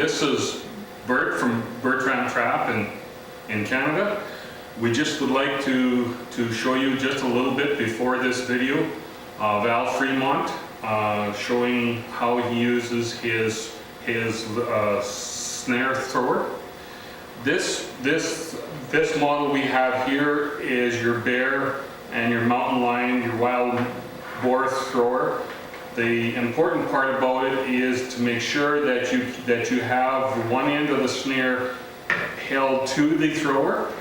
This is Bert from Bertrand Trap in Canada. We just would like to show you just a little bit before this video of Al Fremont, showing how he uses his snare thrower. This model we have here is your bear and your mountain lion, your wild boar thrower. The important part about it is to make sure that you have one end of the snare held to the thrower.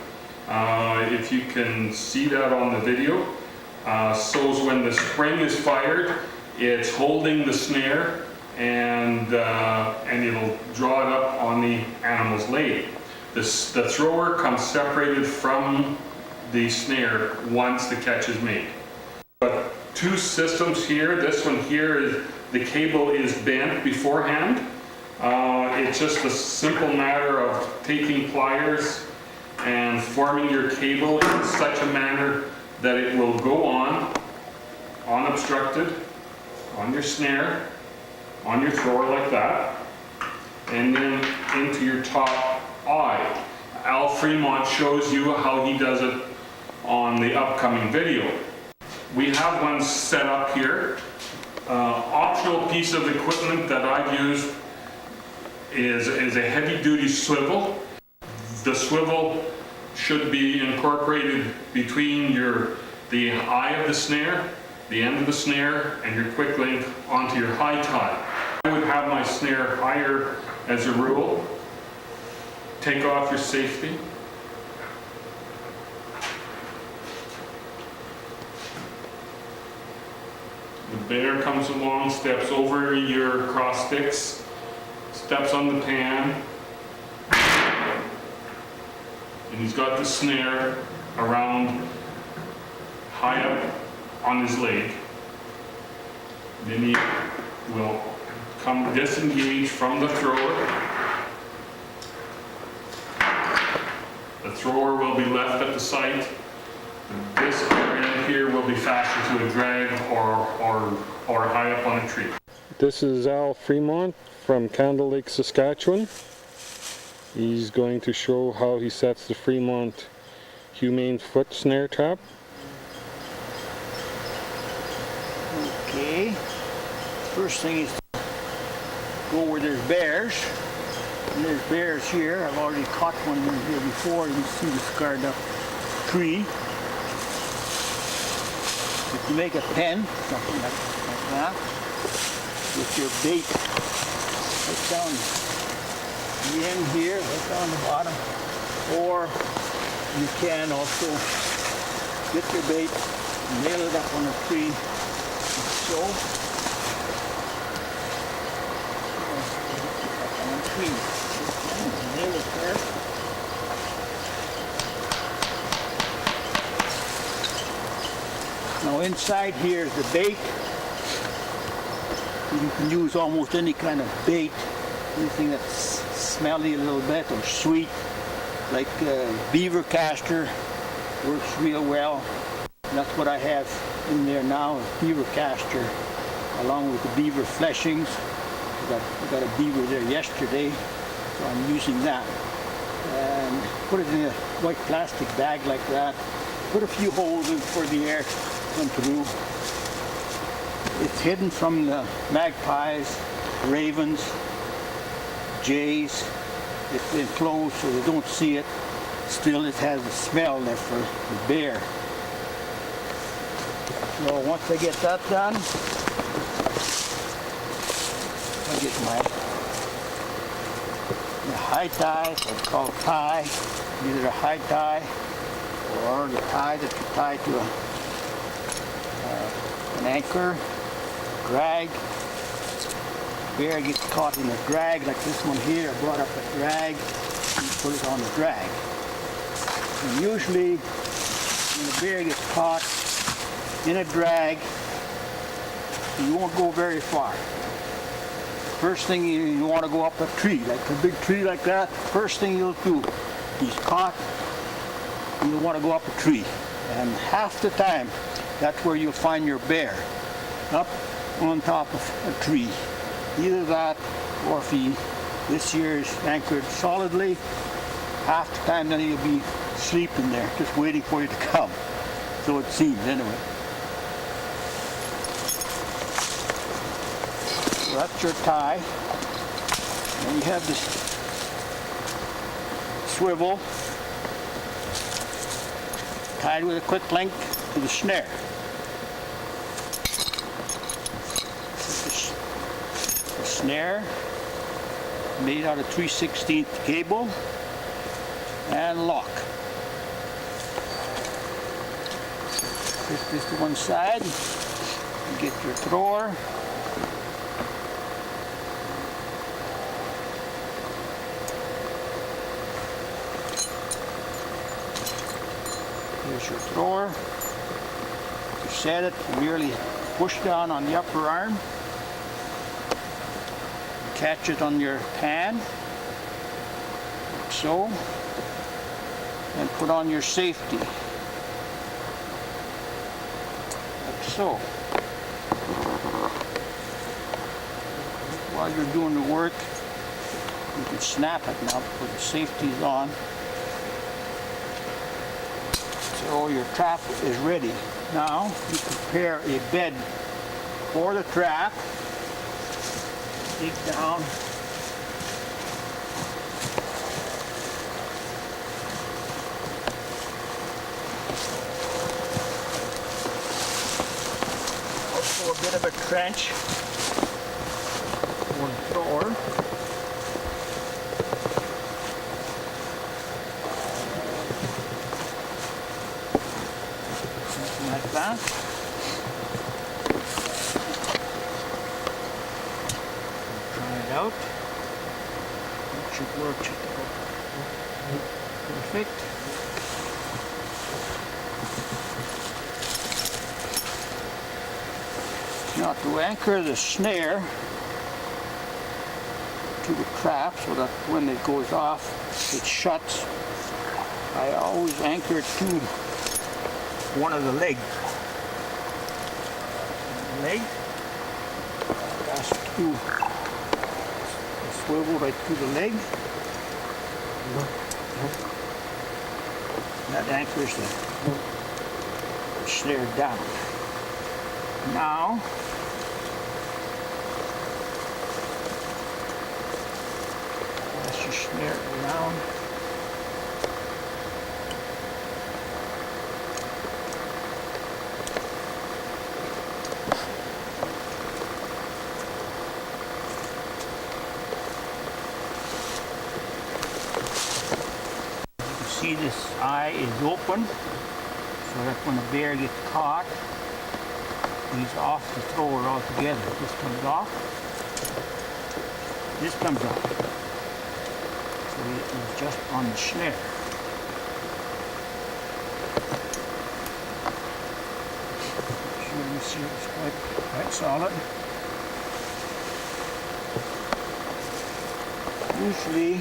If you can see that on the video. So when the spring is fired, it's holding the snare and it'll draw it up on the animal's leg. The thrower comes separated from the snare once the catch is made. But two systems here. This one here is the cable is bent beforehand. It's just a simple matter of taking pliers and forming your cable in such a manner that it will go on unobstructed on your snare, on your thrower like that, and then into your top eye. Al Fremont shows you how he does it on the upcoming video. We have one set up here. Optional piece of equipment that I've used is a heavy-duty swivel. The swivel should be incorporated between the eye of the snare, the end of the snare, and your quick link onto your high tie. I would have my snare higher as a rule. Take off your safety. The bear comes along, steps over your cross sticks, steps on the pan, and he's got the snare around high up on his leg. Then he will come disengage from the thrower. The thrower will be left at the site. This end here will be fastened to a drag or high up on a tree. This is Al Fremont from Candle Lake, Saskatchewan. He's going to show how he sets the Fremont Humane foot snare trap. Okay, first thing is to go where there's bears. And there's bears here. I've already caught one here before. You can see the scarred up tree. If you make a pen, something like that, with your bait right down the end here, right down the bottom, or you can also get your bait, nail it up on a tree, like so. Up on a tree, nail it there. Now inside here is the bait. You can use almost any kind of bait, anything that's smelly a little bit or sweet, like beaver castor works real well. And that's what I have in there now, is beaver castor, along with the beaver fleshings. I got a beaver there yesterday, so I'm using that. And put it in a white plastic bag like that. Put a few holes in for the air come through. It's hidden from the magpies, ravens, jays. It's enclosed so they don't see it. Still, it has a smell there for the bear. So once I get that done, I get my high tie, it's called tie, either a high tie or the tie that you tie to an anchor, drag. Bear gets caught in a drag like this one here. I brought up a drag and put it on the drag. And usually when the bear gets caught in a drag, you won't go very far. First thing you want to go up a tree, like a big tree like that. First thing you'll do, he's caught, you want to go up a tree. And half the time, that's where you'll find your bear, up on top of a tree. Either that, or if he This here is anchored solidly. Half the time then you'll be sleeping there, just waiting for you to come. So it seems anyway. So that's your tie. And you have this swivel tied with a quick link to the snare. The snare made out of 3/16 cable and lock. Put this to one side. Get your thrower. Here's your thrower. To set it, merely push down on the upper arm. Catch it on your pan, like so, and put on your safety, like so. While you're doing the work, you can snap it now because the safety is on. So your trap is ready. Now you prepare a bed for the trap. Dig down. Also a bit of a trench for the thrower. Something like that. Out. That should work. Perfect. Now to anchor the snare to the trap so that when it goes off it shuts, I always anchor it to one of the legs. That's two. Swivel right through the leg. That anchors the snare down. Now, that's your snare around. See, this eye is open so that when a bear gets caught, he's off the thrower altogether. This comes off. This comes off. So he's just on the snare. You can see it's quite solid. Usually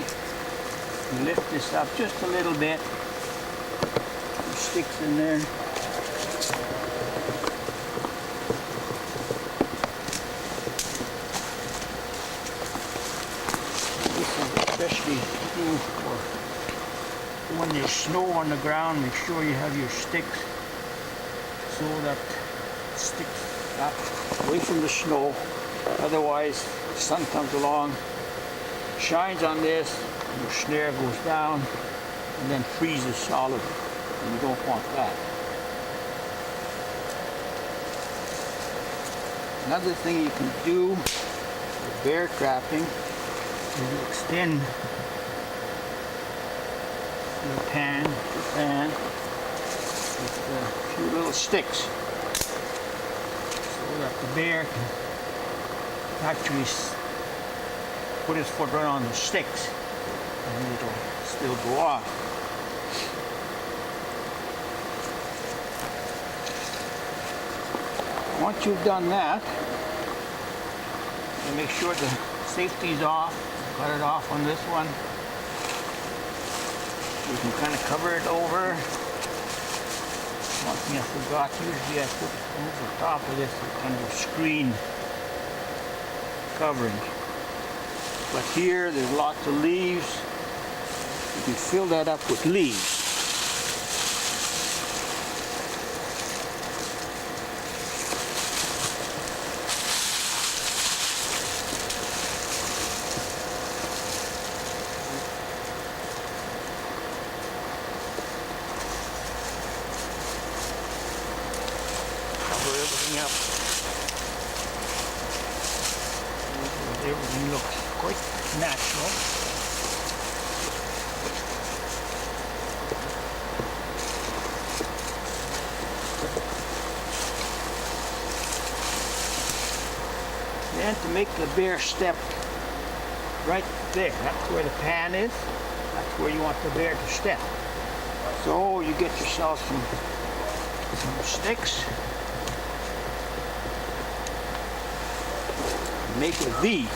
you lift this up just a little bit. It sticks in there. This is especially true for when there's snow on the ground. Make sure you have your sticks so that it sticks up away from the snow. Otherwise, the sun comes along, shines on this, your snare goes down and then freezes solid, and you don't want that. Another thing you can do for bear trapping is you extend your pan with a few little sticks so that the bear can actually put his foot right on the sticks and it'll still go off. Once you've done that, you make sure the safety's off. Cut it off on this one. You can kind of cover it over. One thing I forgot, usually I put over the top of this kind of screen covering. But here, there's lots of leaves. You can fill that up with leaves. Cover everything up. Everything looks quite natural. Then to make the bear step right there, that's where the pan is, that's where you want the bear to step. So you get yourself some sticks, make a V.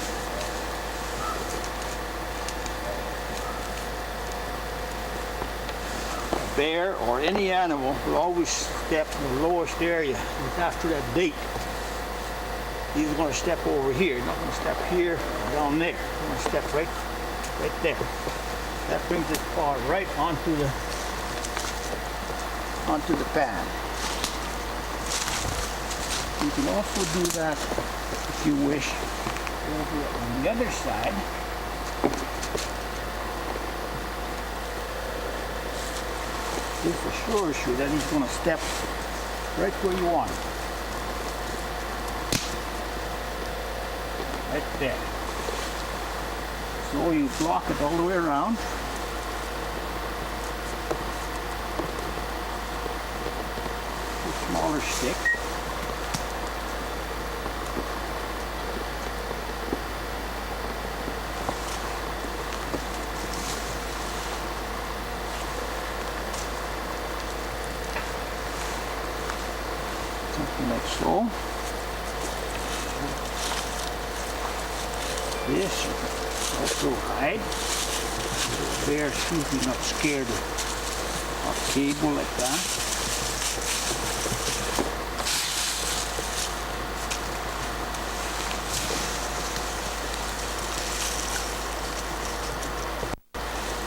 A bear or any animal will always step in the lowest area after that bait. He's going to step over here. He's not going to step here or down there. He's going to step right there. That brings his paw right onto the pan. You can also do that if you wish over on the other side. This assures you that he's going to step right where you want him. Right there. So you block it all the way around. A smaller stick. Something like so. This you can also hide. The bear's usually not scared of cable like that.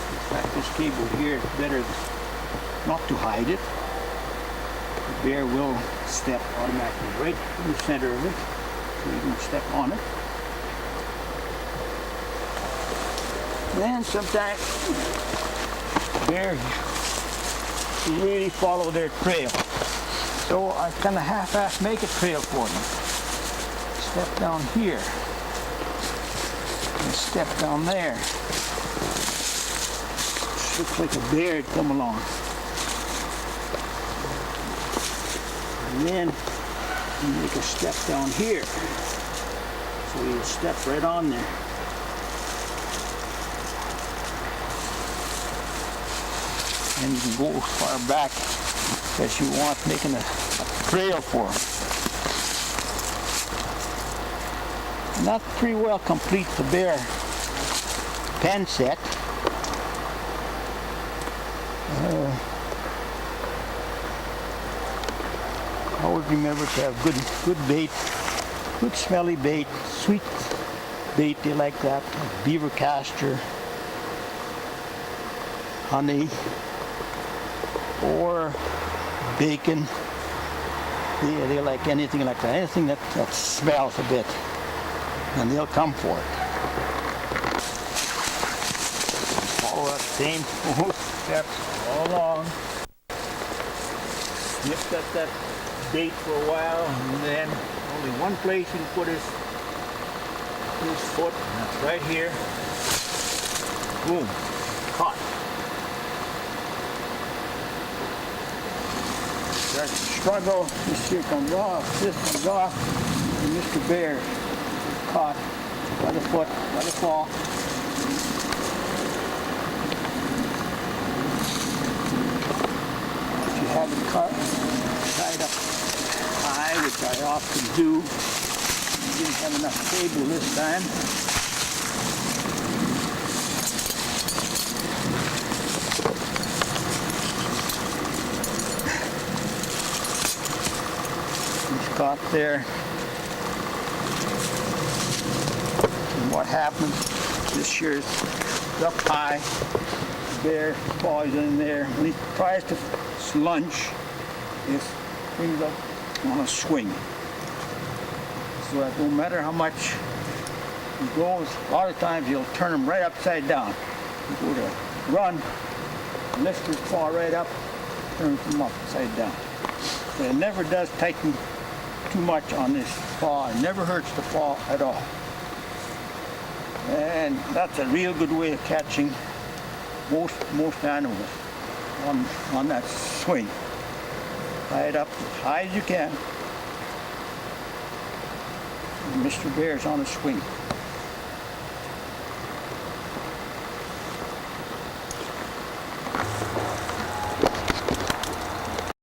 In fact, this cable here is better not to hide it. The bear will step automatically right in the center of it, so you can step on it. Then sometimes bears really follow their trail. So I kind of half-ass make a trail for them. Step down here and step down there. Looks like a bear had come along. And then you make a step down here. So you'll step right on there. And you can go as far back as you want, making a trail for them. And that pretty well completes the bear pen set. Always remember to have good bait, good smelly bait, sweet bait, they like that, beaver castor, honey, or bacon. They like anything like that, anything that smells a bit, and they'll come for it. Follow that same steps all along. Snip at that bait for a while, and then only one place he can put his foot, and that's right here. Boom, caught. Starts to struggle, this here comes off, this comes off, and Mr. Bear is caught by the foot, by the claw. If you have it tied up high, which I often do, I didn't have enough cable this time. Caught there. And what happens This here is up high. Bear paw is in there. When he tries to lunge, it brings up on a swing. So that no matter how much he goes, a lot of times he'll turn him right upside down. He go to run, lift his paw right up, turns him upside down. But it never does tighten too much on this paw. It never hurts the paw at all. And that's a real good way of catching most animals on that swing. Tie it up as high as you can. And Mr. Bear's on a swing.